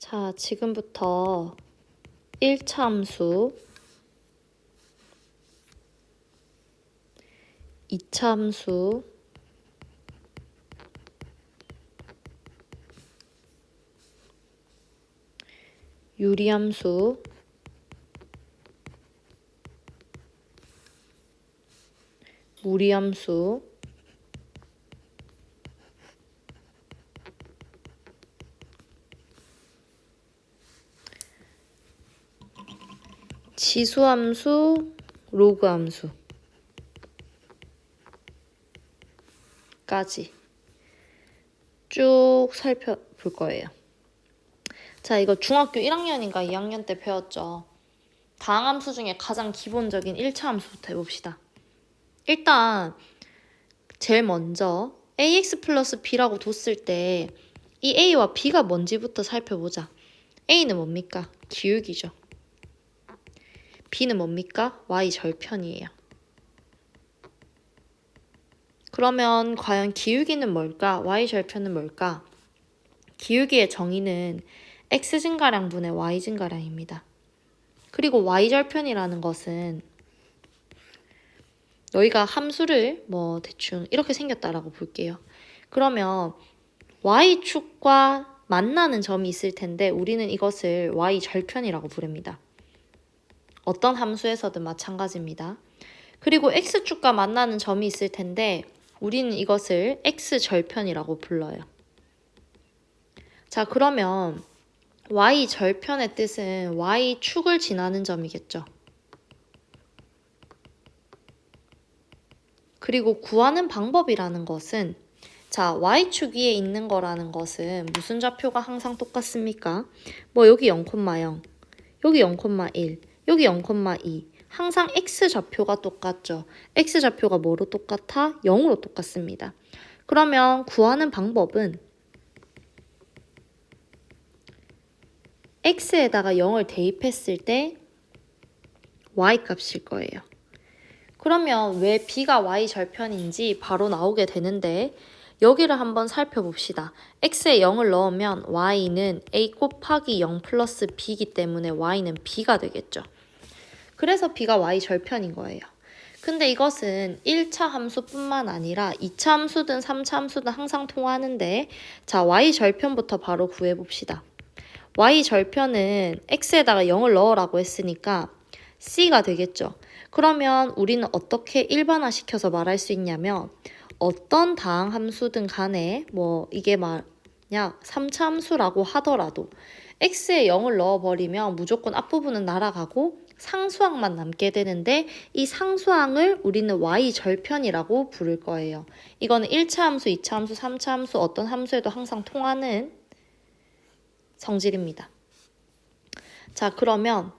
자, 지금부터 1차 함수, 2차 함수, 유리함수, 무리함수, 지수함수, 로그함수까지 쭉 살펴볼 거예요. 자, 이거 중학교 1학년인가 2학년 때 배웠죠. 다항함수 중에 가장 기본적인 1차 함수부터 해봅시다. 일단 제일 먼저 ax 플러스 b라고 뒀을 때 이 a와 b가 뭔지부터 살펴보자. a는 뭡니까? 기울기죠. b는 뭡니까? y 절편이에요. 그러면 과연 기울기는 뭘까? y 절편은 뭘까? 기울기의 정의는 x 증가량분의 y 증가량입니다. 그리고 y 절편이라는 것은 너희가 함수를 뭐 대충 이렇게 생겼다라고 볼게요. 그러면 y축과 만나는 점이 있을 텐데 우리는 이것을 y 절편이라고 부릅니다. 어떤 함수에서든 마찬가지입니다. 그리고 x축과 만나는 점이 있을 텐데 우리는 이것을 x절편이라고 불러요. 자, 그러면 y절편의 뜻은 y축을 지나는 점이겠죠. 그리고 구하는 방법이라는 것은 자, y축 위에 있는 거라는 것은 무슨 좌표가 항상 똑같습니까? 뭐 여기 0,0, 여기 0,1, 여기 0,2 항상 x좌표가 똑같죠. x좌표가 뭐로 똑같아? 0으로 똑같습니다. 그러면 구하는 방법은 x에다가 0을 대입했을 때 y값일 거예요. 그러면 왜 b가 y절편인지 바로 나오게 되는데 여기를 한번 살펴봅시다. x에 0을 넣으면 y는 a 곱하기 0 플러스 b이기 때문에 y는 b가 되겠죠. 그래서 b가 y절편인 거예요. 근데 이것은 1차 함수뿐만 아니라 2차 함수든 3차 함수든 항상 통하는데 자, y절편부터 바로 구해봅시다. y절편은 x에다가 0을 넣으라고 했으니까 c가 되겠죠. 그러면 우리는 어떻게 일반화시켜서 말할 수 있냐면 어떤 다항함수든 간에 뭐 이게 만약 3차 함수라고 하더라도 x에 0을 넣어버리면 무조건 앞부분은 날아가고 상수항만 남게 되는데 이 상수항을 우리는 y절편이라고 부를 거예요. 이거는 1차 함수, 2차 함수, 3차 함수 어떤 함수에도 항상 통하는 성질입니다. 자, 그러면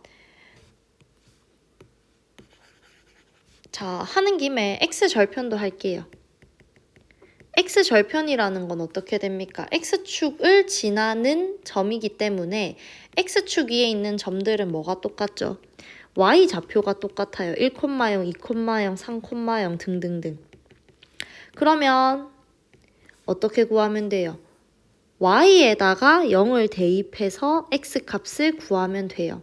자, 하는 김에 x절편도 할게요. x절편이라는 건 어떻게 됩니까? x축을 지나는 점이기 때문에 x축 위에 있는 점들은 뭐가 똑같죠? y좌표가 똑같아요. 1,0, 2,0, 3,0 등등등. 그러면 어떻게 구하면 돼요? y에다가 0을 대입해서 x값을 구하면 돼요.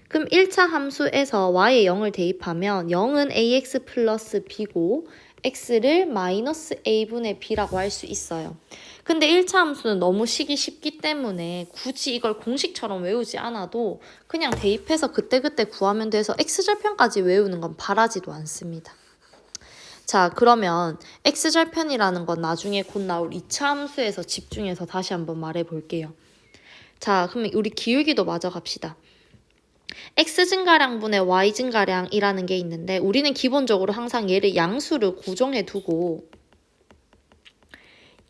그럼 1차 함수에서 y에 0을 대입하면 0은 ax 플러스 b고 x를 마이너스 a분의 b라고 할 수 있어요. 근데 1차 함수는 너무 시기 쉽기 때문에 굳이 이걸 공식처럼 외우지 않아도 그냥 대입해서 그때그때 구하면 돼서 x절편까지 외우는 건 바라지도 않습니다. 자, 그러면 x절편이라는 건 나중에 곧 나올 2차 함수에서 집중해서 다시 한번 말해 볼게요. 자, 그러면 우리 기울기도 마저 갑시다. x 증가량분의 y 증가량이라는 게 있는데 우리는 기본적으로 항상 얘를 양수를 고정해 두고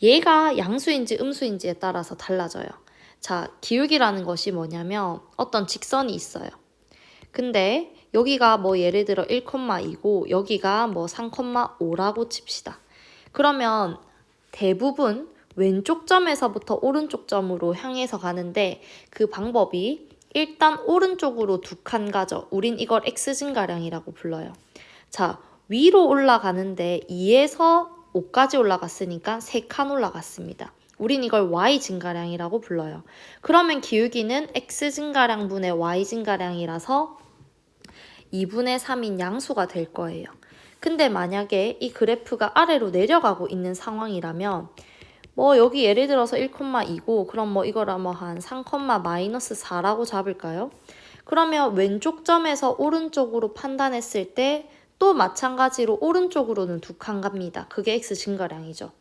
얘가 양수인지 음수인지에 따라서 달라져요. 자, 기울기라는 것이 뭐냐면 어떤 직선이 있어요. 근데 여기가 뭐 예를 들어 1,2고 여기가 뭐 3,5라고 칩시다. 그러면 대부분 왼쪽 점에서부터 오른쪽 점으로 향해서 가는데 그 방법이 일단 오른쪽으로 두 칸 가죠. 우린 이걸 x 증가량이라고 불러요. 자, 위로 올라가는데 2에서 5까지 올라갔으니까 3칸 올라갔습니다. 우린 이걸 y 증가량이라고 불러요. 그러면 기울기는 x 증가량분의 y 증가량이라서 2분의 3인 양수가 될 거예요. 근데 만약에 이 그래프가 아래로 내려가고 있는 상황이라면 뭐 여기 예를 들어서 1,2고 그럼 뭐 이거라 뭐 한 3, 마이너스 4라고 잡을까요? 그러면 왼쪽 점에서 오른쪽으로 판단했을 때 또 마찬가지로 오른쪽으로는 2칸 갑니다. 그게 x 증가량이죠.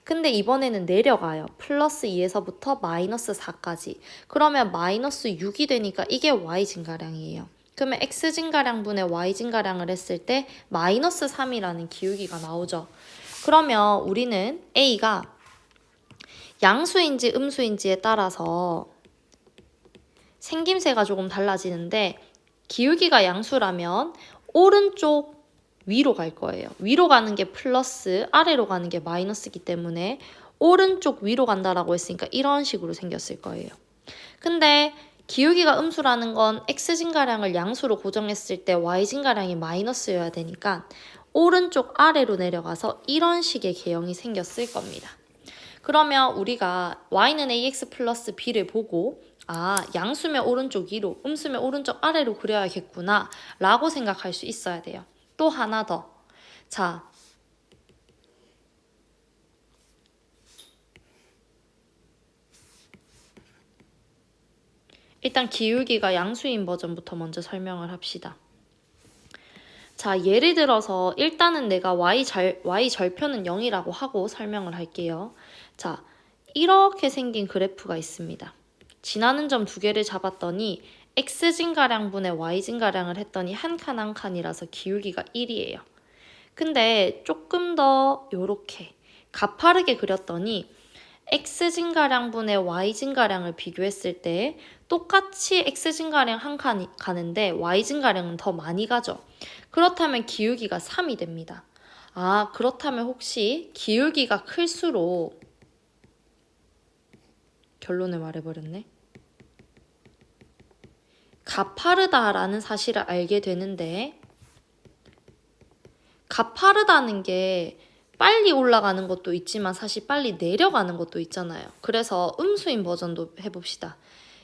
근데 이번에는 내려가요. 플러스 2에서부터 마이너스 4까지. 그러면 마이너스 6이 되니까 이게 y 증가량이에요. 그러면 x 증가량분의 y 증가량을 했을 때 마이너스 3이라는 기울기가 나오죠. 그러면 우리는 a가 양수인지 음수인지에 따라서 생김새가 조금 달라지는데 기울기가 양수라면 오른쪽 위로 갈 거예요. 위로 가는 게 플러스, 아래로 가는 게 마이너스이기 때문에 오른쪽 위로 간다라고 했으니까 이런 식으로 생겼을 거예요. 근데 기울기가 음수라는 건 x 증가량을 양수로 고정했을 때 y 증가량이 마이너스여야 되니까 오른쪽 아래로 내려가서 이런 식의 개형이 생겼을 겁니다. 그러면 우리가 y는 ax 플러스 b를 보고 양수면 오른쪽 위로, 음수면 오른쪽 아래로 그려야겠구나 라고 생각할 수 있어야 돼요. 또 하나 더. 자, 일단 기울기가 양수인 버전부터 먼저 설명을 합시다. 자, 예를 들어서 일단은 내가 y 절편은 0이라고 하고 설명을 할게요. 자, 이렇게 생긴 그래프가 있습니다. 지나는 점 2개를 잡았더니 x 증가량분의 y 증가량을 했더니 한 칸 한 칸이라서 기울기가 1이에요. 근데 조금 더 요렇게 가파르게 그렸더니 x 증가량분의 y 증가량을 비교했을 때 똑같이 x 증가량 한 칸 가는데 y 증가량은 더 많이 가죠. 그렇다면 기울기가 3이 됩니다. 그렇다면 혹시 기울기가 클수록 결론을 말해버렸네. 가파르다라는 사실을 알게 되는데 가파르다는 게 빨리 올라가는 것도 있지만 사실 빨리 내려가는 것도 있잖아요. 그래서 음수인 버전도 해봅시다.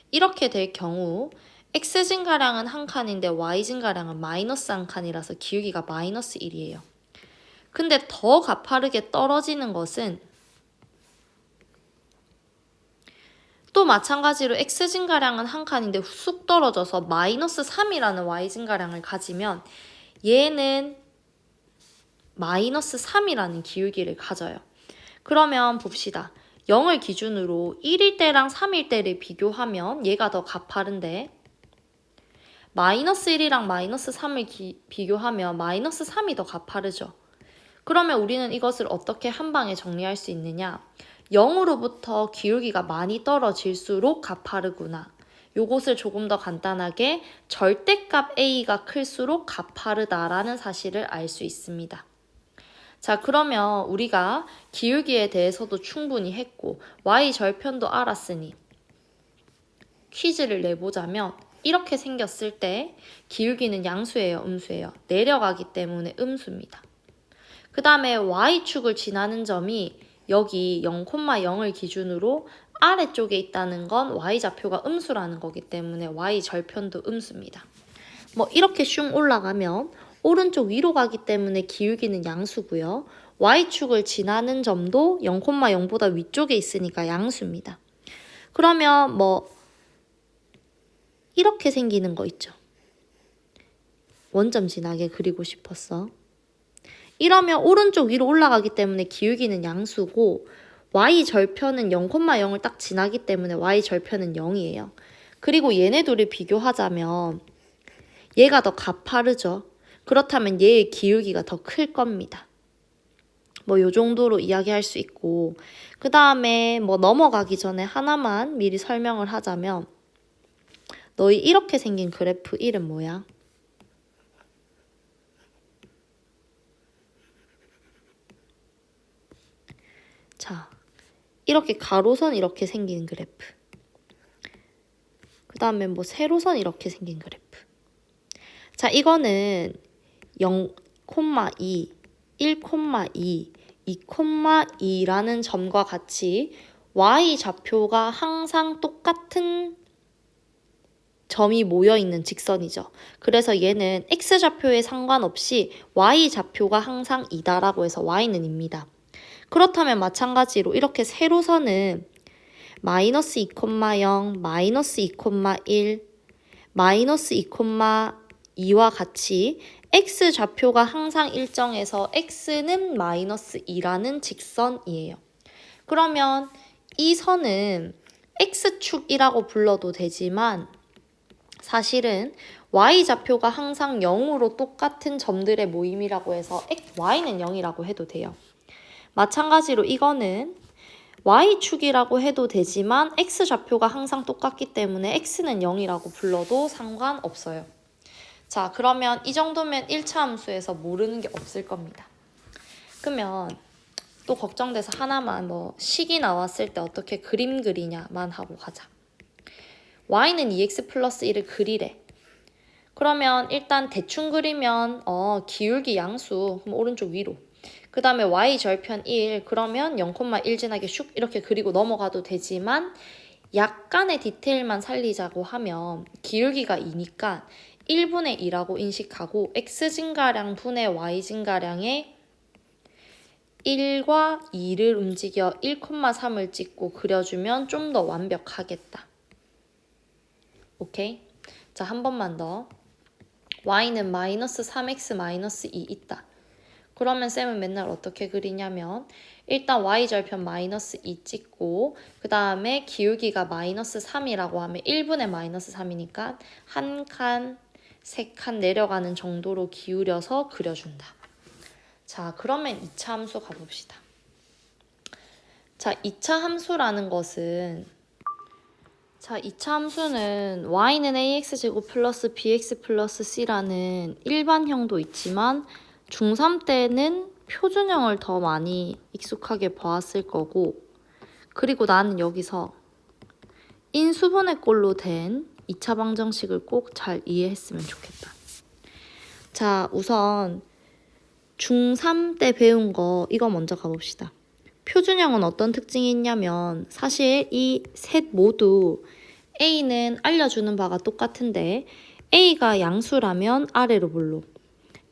이렇게 될 경우 x 증가량은 한 칸인데 y 증가량은 마이너스 한 칸이라서 기울기가 마이너스 1이에요. 근데 더 가파르게 떨어지는 것은 또 마찬가지로 x 증가량은 한 칸인데 쑥 떨어져서 마이너스 3이라는 y 증가량을 가지면 얘는 마이너스 3이라는 기울기를 가져요. 그러면 봅시다. 0을 기준으로 1일 때랑 3일 때를 비교하면 얘가 더 가파른데 마이너스 1이랑 마이너스 3을 비교하면 마이너스 3이 더 가파르죠. 그러면 우리는 이것을 어떻게 한 방에 정리할 수 있느냐? 0으로부터 기울기가 많이 떨어질수록 가파르구나. 요것을 조금 더 간단하게 절대값 A가 클수록 가파르다라는 사실을 알 수 있습니다. 자, 그러면 우리가 기울기에 대해서도 충분히 했고 y 절편도 알았으니 퀴즈를 내보자면 이렇게 생겼을 때 기울기는 양수예요, 음수예요? 내려가기 때문에 음수입니다. 그 다음에 y축을 지나는 점이 여기 0,0을 기준으로 아래쪽에 있다는 건 y좌표가 음수라는 거기 때문에 y절편도 음수입니다. 뭐 이렇게 슝 올라가면 오른쪽 위로 가기 때문에 기울기는 양수고요. y축을 지나는 점도 0,0보다 위쪽에 있으니까 양수입니다. 그러면 뭐 이렇게 생기는 거 있죠. 원점 지나게 그리고 싶었어. 이러면 오른쪽 위로 올라가기 때문에 기울기는 양수고 y절편은 0,0을 딱 지나기 때문에 y절편은 0이에요. 그리고 얘네 둘을 비교하자면 얘가 더 가파르죠. 그렇다면 얘의 기울기가 더 클 겁니다. 뭐 요 정도로 이야기할 수 있고 그 다음에 뭐 넘어가기 전에 하나만 미리 설명을 하자면 너희 이렇게 생긴 그래프 이름 뭐야? 자, 이렇게 가로선 이렇게 생긴 그래프. 그 다음에 뭐 세로선 이렇게 생긴 그래프. 자, 이거는 0,2, 1,2, 2,2라는 점과 같이 y좌표가 항상 똑같은 점이 모여있는 직선이죠. 그래서 얘는 x좌표에 상관없이 y좌표가 항상 2다라고 해서 y는 입니다. 그렇다면 마찬가지로 이렇게 세로선은 마이너스 2,0, 마이너스 2,1, 마이너스 2,2와 같이 x좌표가 항상 일정해서 x는 마이너스 2라는 직선이에요. 그러면 이 선은 x축이라고 불러도 되지만 사실은 y좌표가 항상 0으로 똑같은 점들의 모임이라고 해서 y는 0이라고 해도 돼요. 마찬가지로 이거는 y축이라고 해도 되지만 x좌표가 항상 똑같기 때문에 x는 0이라고 불러도 상관없어요. 자, 그러면 이 정도면 1차 함수에서 모르는 게 없을 겁니다. 그러면 또 걱정돼서 하나만 식이 나왔을 때 어떻게 그림 그리냐만 하고 가자. y는 2x 플러스 1을 그리래. 그러면 일단 대충 그리면 기울기 양수 그럼 오른쪽 위로. 그 다음에 y 절편 1 그러면 0,1 지나게 슉 이렇게 그리고 넘어가도 되지만 약간의 디테일만 살리자고 하면 기울기가 2니까 1분의 2라고 인식하고 x 증가량 분의 y 증가량에 1과 2를 움직여 1,3을 찍고 그려주면 좀 더 완벽하겠다. 오케이? 자, 한 번만 더. y는 마이너스 3x 마이너스 2 있다. 그러면 쌤은 맨날 어떻게 그리냐면 일단 y절편 마이너스 2 찍고 그 다음에 기울기가 마이너스 3이라고 하면 1분의 마이너스 3이니까 한 칸, 세 칸 내려가는 정도로 기울여서 그려준다. 자, 그러면 2차 함수 가봅시다. 자, 2차 함수라는 것은 2차 함수는 y는 ax제곱 플러스 bx 플러스 c라는 일반형도 있지만 중3 때는 표준형을 더 많이 익숙하게 보았을 거고 그리고 나는 여기서 인수분해 꼴로 된 2차 방정식을 꼭 잘 이해했으면 좋겠다. 자, 우선 중3 때 배운 거 이거 먼저 가봅시다. 표준형은 어떤 특징이 있냐면 사실 이 셋 모두 A는 알려주는 바가 똑같은데 A가 양수라면 아래로 볼록,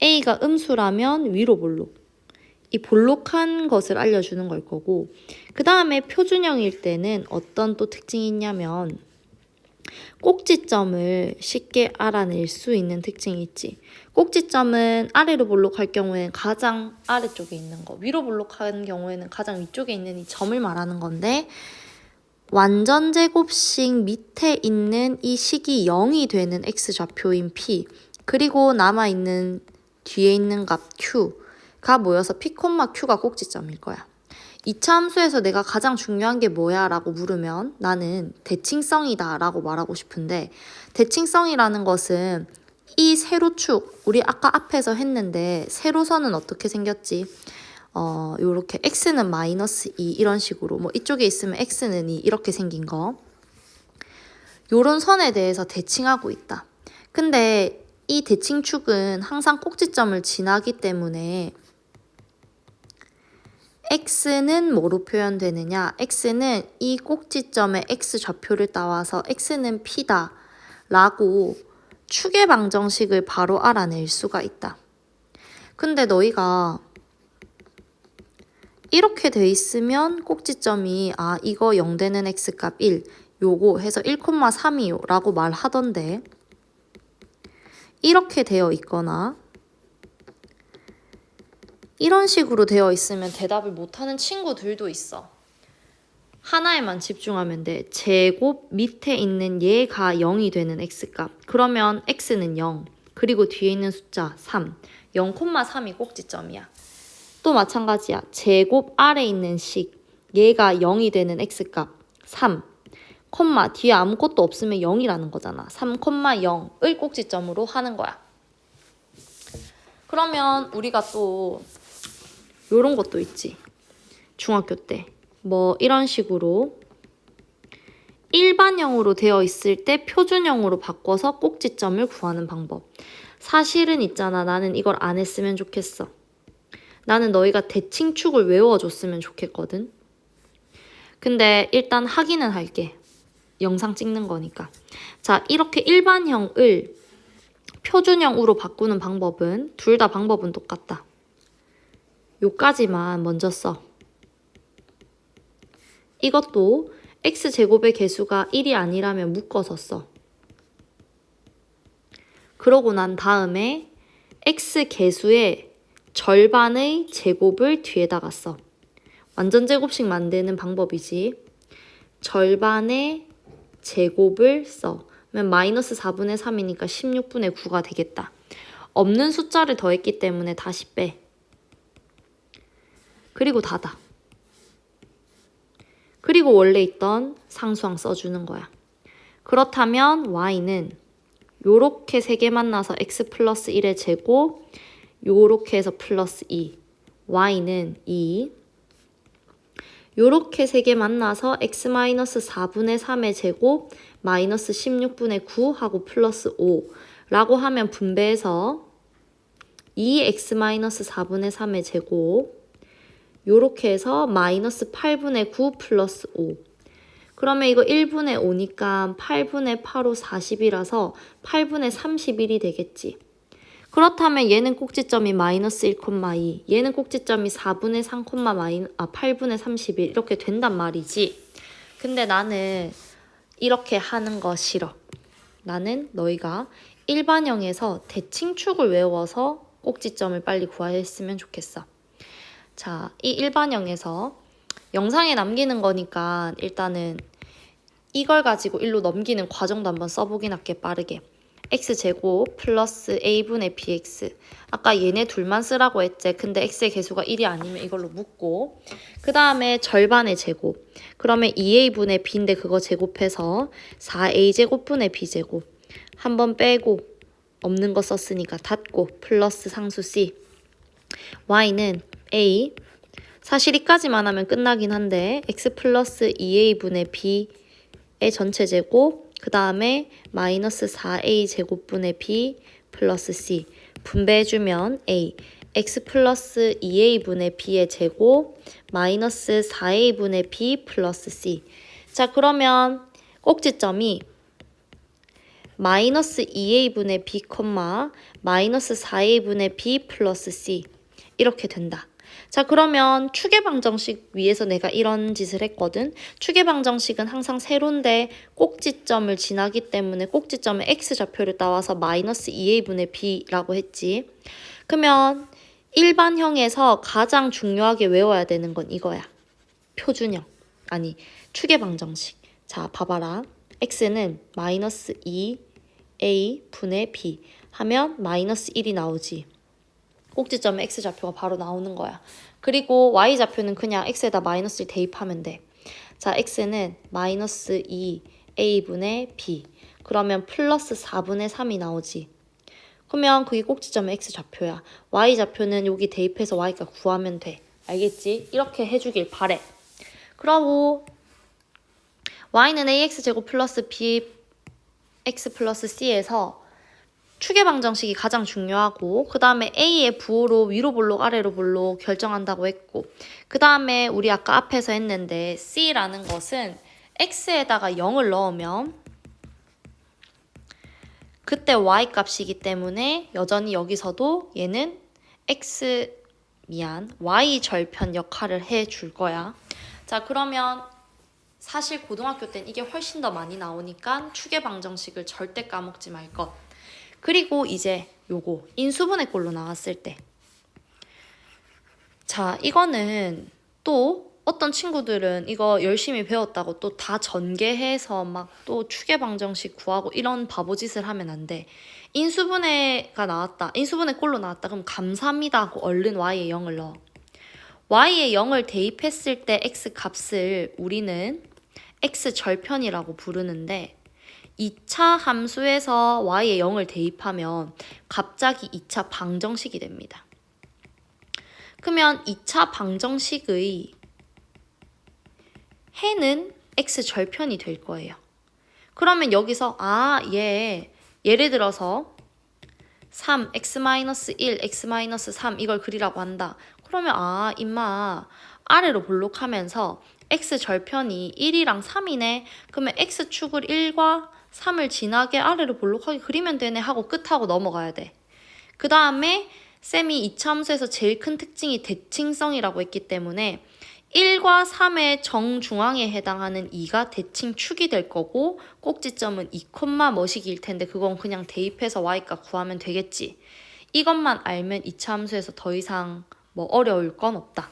A가 음수라면 위로 볼록. 이 볼록한 것을 알려주는 걸 거고 그 다음에 표준형일 때는 어떤 또 특징이 있냐면 꼭지점을 쉽게 알아낼 수 있는 특징이 있지. 꼭지점은 아래로 볼록할 경우에는 가장 아래쪽에 있는 거, 위로 볼록한 경우에는 가장 위쪽에 있는 이 점을 말하는 건데 완전 제곱식 밑에 있는 이 식이 0이 되는 x좌표인 p 그리고 남아있는 뒤에 있는 값 q가 모여서 p, q가 꼭지점일 거야. 2차 함수에서 내가 가장 중요한 게 뭐야? 라고 물으면 나는 대칭성이다 라고 말하고 싶은데 대칭성이라는 것은 이 세로축, 우리 아까 앞에서 했는데 세로선은 어떻게 생겼지? 요렇게 x는 마이너스 2 이런 식으로 이쪽에 있으면 x는 2 이렇게 생긴 거 요런 선에 대해서 대칭하고 있다. 근데 이 대칭축은 항상 꼭지점을 지나기 때문에 x는 뭐로 표현되느냐? x는 이 꼭지점의 x좌표를 따와서 x는 p다 라고 추계 방정식을 바로 알아낼 수가 있다. 근데 너희가 이렇게 돼 있으면 꼭지점이 이거 0 되는 x값 1 요거 해서 1,3이요 라고 말하던데 이렇게 되어 있거나 이런 식으로 되어 있으면 대답을 못하는 친구들도 있어. 하나에만 집중하면 돼. 제곱 밑에 있는 얘가 0이 되는 x값. 그러면 x는 0. 그리고 뒤에 있는 숫자 3. 0,3이 꼭지점이야. 또 마찬가지야. 제곱 아래 있는 식. 얘가 0이 되는 x값. 3. 콤마 뒤에 아무것도 없으면 0이라는 거잖아. 3,0을 꼭지점으로 하는 거야. 그러면 우리가 또 요런 것도 있지. 중학교 때. 이런 식으로 일반형으로 되어 있을 때 표준형으로 바꿔서 꼭지점을 구하는 방법. 사실은 있잖아. 나는 이걸 안 했으면 좋겠어. 나는 너희가 대칭축을 외워줬으면 좋겠거든. 근데 일단 확인은 할게. 영상 찍는 거니까. 자, 이렇게 일반형을 표준형으로 바꾸는 방법은 둘 다 방법은 똑같다. 요까지만 먼저 써. 이것도 x제곱의 개수가 1이 아니라면 묶어서 써. 그러고 난 다음에 x개수의 절반의 제곱을 뒤에다가 써. 완전 제곱식 만드는 방법이지. 절반의 제곱을 써. 그러면 마이너스 4분의 3이니까 16분의 9가 되겠다. 없는 숫자를 더했기 때문에 다시 빼. 그리고 닫아. 그리고 원래 있던 상수항 써주는 거야. 그렇다면 y는 요렇게 세 개 만나서 x 플러스 1의 제곱, 요렇게 해서 플러스 2. y는 2. 요렇게 세 개 만나서 x 마이너스 4분의 3의 제곱, 마이너스 16분의 9 하고 플러스 5 라고 하면 분배해서 2x 마이너스 4분의 3의 제곱, 요렇게 해서 마이너스 8분의 9 플러스 5. 그러면 이거 1분의 5니까 8분의 8호 40이라서 8분의 31이 되겠지. 그렇다면 얘는 꼭지점이 마이너스 1,2, 얘는 꼭지점이 4분의 3, 8분의 31 이렇게 된단 말이지. 근데 나는 이렇게 하는 거 싫어. 나는 너희가 일반형에서 대칭축을 외워서 꼭지점을 빨리 구했으면 좋겠어. 자, 이 일반형에서 영상에 남기는 거니까 일단은 이걸 가지고 일로 넘기는 과정도 한번 써보긴 할게, 빠르게. x제곱 플러스 a분의 bx. 아까 얘네 둘만 쓰라고 했지. 근데 x의 개수가 1이 아니면 이걸로 묶고, 그 다음에 절반의 제곱. 그러면 2a분의 b인데 그거 제곱해서 4a제곱분의 b제곱. 한번 빼고 없는 거 썼으니까 닫고 플러스 상수 c. y는 a. 사실 이까지만 하면 끝나긴 한데 x 플러스 2a분의 b의 전체 제곱, 그 다음에 마이너스 4a 제곱분의 b 플러스 c. 분배해주면 a. x 플러스 2a분의 b의 제곱 마이너스 4a분의 b 플러스 c. 자, 그러면 꼭지점이 마이너스 2a분의 b, 마이너스 4a분의 b 플러스 c 이렇게 된다. 자, 그러면 추계방정식 위에서 내가 이런 짓을 했거든. 추계방정식은 항상 세로인데 꼭지점을 지나기 때문에 꼭지점에 x좌표를 따와서 마이너스 2a분의 b라고 했지. 그러면 일반형에서 가장 중요하게 외워야 되는 건 이거야. 표준형. 아니, 추계방정식. 자, 봐봐라. x는 마이너스 2a분의 b 하면 마이너스 1이 나오지. 꼭지점에 x좌표가 바로 나오는 거야. 그리고 y좌표는 그냥 x에다 마이너스를 대입하면 돼. 자, x는 마이너스 2a분의 b. 그러면 플러스 4분의 3이 나오지. 그러면 그게 꼭지점의 x좌표야. y좌표는 여기 대입해서 y가 구하면 돼. 알겠지? 이렇게 해주길 바래. 그러고 y는 ax제곱 플러스 bx 플러스 c에서 추계방정식이 가장 중요하고, 그 다음에 A의 부호로 위로 볼록 아래로 볼록 결정한다고 했고, 그 다음에 우리 아까 앞에서 했는데 C라는 것은 X에다가 0을 넣으면 그때 Y 값이기 때문에 여전히 여기서도 얘는 Y 절편 역할을 해줄 거야. 자, 그러면 사실 고등학교 땐 이게 훨씬 더 많이 나오니까 추계방정식을 절대 까먹지 말 것. 그리고 이제 요거 인수분해꼴로 나왔을 때, 자, 이거는 또 어떤 친구들은 이거 열심히 배웠다고 또 다 전개해서 막 또 추계방정식 구하고 이런 바보짓을 하면 안 돼. 인수분해가 나왔다, 인수분해꼴로 나왔다, 그럼 감사합니다 하고 얼른 y에 0을 넣어. y에 0을 대입했을 때 x 값을 우리는 x 절편이라고 부르는데, 2차 함수에서 y에 0을 대입하면 갑자기 2차 방정식이 됩니다. 그러면 2차 방정식의 해는 x절편이 될 거예요. 그러면 여기서 예를 들어서 3, x-1, x-3 이걸 그리라고 한다. 그러면 임마 아래로 볼록하면서 x 절편이 1이랑 3이네. 그러면 x축을 1과 3을 지나게 아래로 볼록하게 그리면 되네 하고 끝하고 넘어가야 돼. 그 다음에 쌤이 이차함수에서 제일 큰 특징이 대칭성이라고 했기 때문에 1과 3의 정중앙에 해당하는 2가 대칭축이 될 거고 꼭지점은 2, 뭐시기일 텐데 그건 그냥 대입해서 y값 구하면 되겠지. 이것만 알면 이차함수에서 더 이상 뭐 어려울 건 없다.